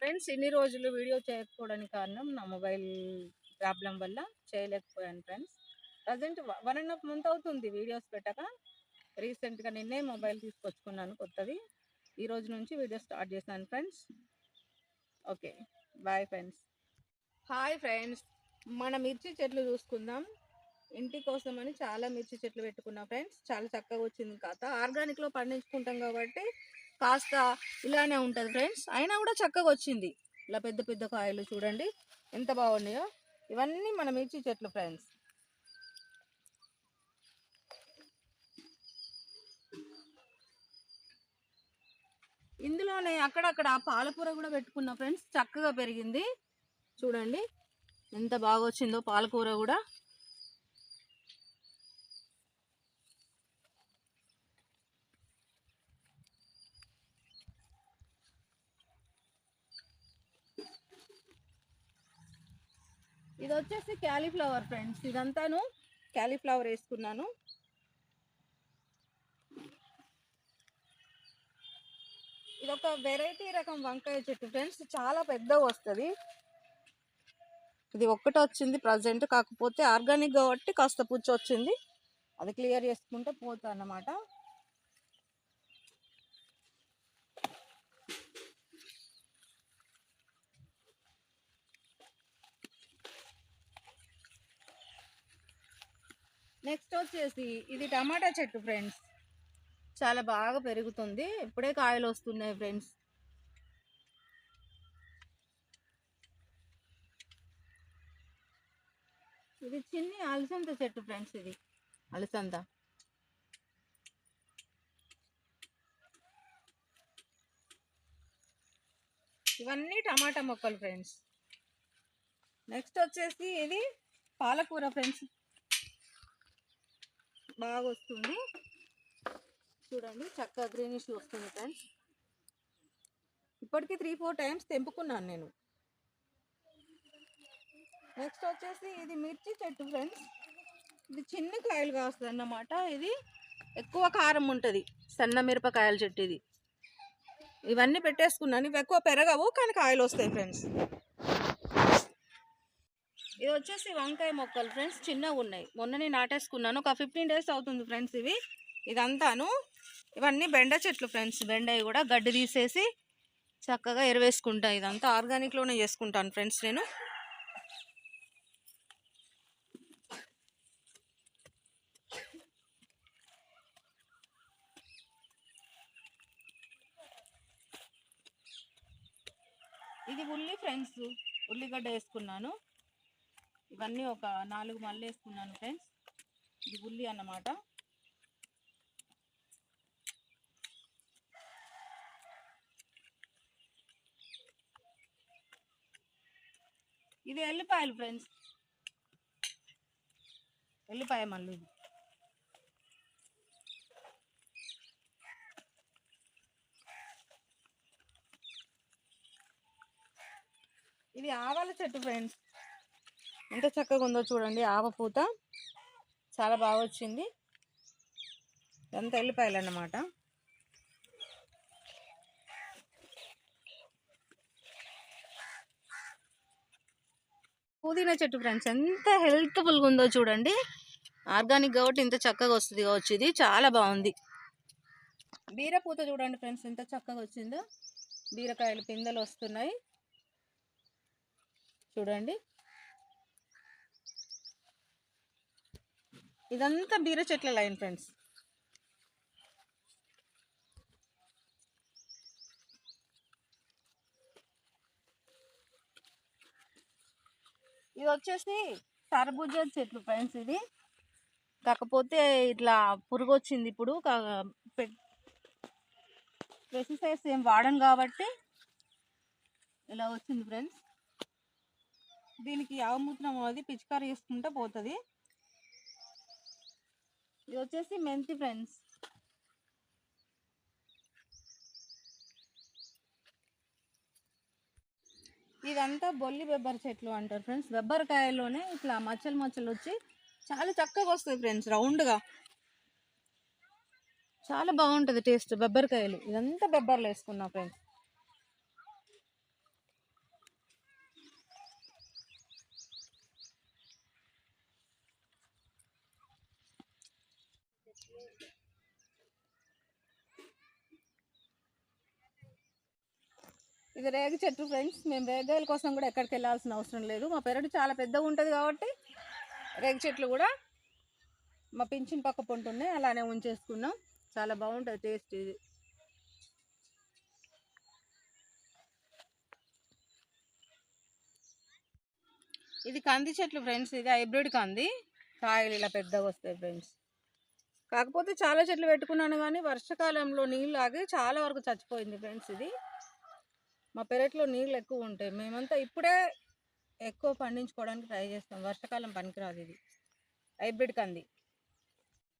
Friends ఇన్ని రోజులు video చేయకపోవడానికి కారణం నా మొబైల్ ప్రాబ్లం వల్ల చేయలేకపోయాను ఫ్రెండ్స్. ప్రజెంట్ 1.5 మంత్ అవుతుంది వీడియోస్ పెట్టక. రీసెంట్గా నిన్నే మొబైల్ తీసుకొచ్చుకున్నాను కొత్తది. ఈ రోజు నుంచి వీడియో స్టార్ట్ చేశాను friends. Okay, bye friends. Hi friends, మన మిర్చి చెట్లు చూసుకుందాం. ఇంటి కోసం అని చాలా మిర్చి చెట్లు పెట్టుకున్నా ఫ్రెండ్స్. చాలా చక్కగా వచ్చింది కాత. ఆర్గానిక్లో పండించుకుంటాం కాబట్టి కాస్త ఇలానే ఉంటుంది ఫ్రెండ్స్. అయినా కూడా చక్కగా వచ్చింది. ఇలా పెద్ద పెద్ద కాయలు చూడండి ఎంత బాగున్నాయో. ఇవన్నీ మన మిర్చి చెట్లు ఫ్రెండ్స్. ఇందులోనే అక్కడక్కడ పాలకూర కూడా పెట్టుకున్నా ఫ్రెండ్స్. చక్కగా పెరిగింది చూడండి ఎంత బాగా వచ్చిందో పాలకూర కూడా. ఇది వచ్చేసి క్యాలీఫ్లవర్ ఫ్రెండ్స్. ఇదంతాను క్యాలీఫ్లవర్ వేసుకున్నాను. ఇది ఒక వెరైటీ రకం వంకాయ చెట్టు ఫ్రెండ్స్. చాలా పెద్దగా వస్తుంది. ఇది ఒక్కటే వచ్చింది ప్రజెంట్. కాకపోతే ఆర్గానిక్ కాబట్టి కాస్త పుచ్చు వచ్చింది. అది క్లియర్ చేసుకుంటే పోతా అన్నమాట. నెక్స్ట్ వచ్చేసి ఇది టమాటా చెట్టు ఫ్రెండ్స్. చాలా బాగా పెరుగుతుంది. ఇప్పుడే కాయలు వస్తున్నాయి ఫ్రెండ్స్. ఇది చిన్ని అలసంద చెట్టు ఫ్రెండ్స్. ఇది అలసంద. ఇవన్నీ టమాటా మొక్కలు ఫ్రెండ్స్. నెక్స్ట్ వచ్చేసి ఇది పాలకూర ఫ్రెండ్స్. బాగా వస్తుంది చూడండి, చక్కగా గ్రీనిష్ వస్తుంది ఫ్రెండ్స్. ఇప్పటికీ 3-4 టైమ్స్ తెంపుకున్నాను నేను. నెక్స్ట్ వచ్చేసి ఇది మిర్చి చెట్టు ఫ్రెండ్స్. ఇది చిన్న కాయలు కాస్తుంది అన్నమాట. ఇది ఎక్కువ కారం ఉంటుంది. సన్న మిరపకాయల చెట్టు ఇది. ఇవన్నీ పెట్టేసుకున్నాను. ఇవి ఎక్కువ పెరగవు కానీ కాయలు వస్తాయి ఫ్రెండ్స్. ఇది వచ్చేసి వంకాయ మొక్కలు ఫ్రెండ్స్. చిన్నగా ఉన్నాయి. మొన్ననే నాటేసుకున్నాను. ఒక 15 డేస్ అవుతుంది ఫ్రెండ్స్. ఇదంతాను ఇవన్నీ బెండ చెట్లు ఫ్రెండ్స్. బెండవి కూడా గడ్డి తీసేసి చక్కగా ఎరువేసుకుంటా. ఇదంతా ఆర్గానిక్లోనే చేసుకుంటాను ఫ్రెండ్స్ నేను. ఇది ఉల్లి ఫ్రెండ్స్. ఉల్లిగడ్డ వేసుకున్నాను. ఇవన్నీ ఒక 4 మళ్ళీ వేసుకున్నాను ఫ్రెండ్స్. ఇది ఉల్లి అన్నమాట. ఇది ఎల్లిపాయలు ఫ్రెండ్స్. ఎల్లిపాయ మళ్ళీ ఇది ఆవాల చెట్టు ఫ్రెండ్స్. ఎంత చక్కగా ఉందో చూడండి. ఆవ పూత చాలా బాగా వచ్చింది. ఎంత ఎల్లిపాయలు అన్నమాట. పుదీనా చెట్టు ఫ్రెండ్స్. ఎంత హెల్త్ఫుల్గా ఉందో చూడండి. ఆర్గానిక్ కాబట్టి ఇంత చక్కగా వస్తుంది కావచ్చు. ఇది చాలా బాగుంది. బీరపూత చూడండి ఫ్రెండ్స్ ఎంత చక్కగా వచ్చిందో. బీరకాయలు పిందెలు వస్తున్నాయి చూడండి. ఇదంతా బీర చెట్ల లైన్ ఫ్రెండ్స్. ఇది వచ్చేసి కర్బూజా చెట్లు ఫ్రెండ్స్. ఇది కాకపోతే ఇట్లా పురుగు వచ్చింది. ఇప్పుడు పెస్టిసైడ్స్ ఏం వాడను కాబట్టి ఇలా వచ్చింది ఫ్రెండ్స్. దీనికి ఆవుమూత్రం అది పిచికారీ చేసుకుంటే పోతుంది. ఇది వచ్చేసి మెంతి ఫ్రెండ్స్. ఇదంతా బొల్లి బెబ్బర్ చెట్లు అంటారు ఫ్రెండ్స్. బెబ్బరకాయలోనే ఇట్లా మచ్చలు మచ్చలు వచ్చి చాలా చక్కగా వస్తాయి ఫ్రెండ్స్. రౌండ్గా చాలా బాగుంటుంది టేస్ట్ బెబ్బరకాయలు. ఇదంతా బెబ్బర్లు వేసుకున్నా ఫ్రెండ్స్. ఇది రేగి చెట్టు ఫ్రెండ్స్. మేము రేగాయల కోసం కూడా ఎక్కడికి వెళ్ళాల్సిన అవసరం లేదు. మా పెరడు చాలా పెద్దగా ఉంటుంది కాబట్టి రేగి చెట్లు కూడా మా పింఛన్ పక్క పొంటున్నాయి, అలానే ఉంచేసుకున్నాం. చాలా బాగుంటుంది టేస్ట్ ఇది. ఇది కంది చెట్లు ఫ్రెండ్స్. ఇది హైబ్రిడ్ కంది, కాయలు ఇలా పెద్దగా వస్తాయి ఫ్రెండ్స్. కాకపోతే చాలా చెట్లు పెట్టుకున్నాను కానీ వర్షాకాలంలో నీళ్ళు ఆగి చాలా వరకు చచ్చిపోయింది ఫ్రెండ్స్. ఇది మా పెరట్లో నీళ్ళు ఎక్కువ ఉంటాయి. మేమంతా ఇప్పుడే ఎక్కువ పండించుకోవడానికి ట్రై చేస్తాం. వర్షాకాలం పనికిరాదు. ఇది హైబ్రిడ్ కంది.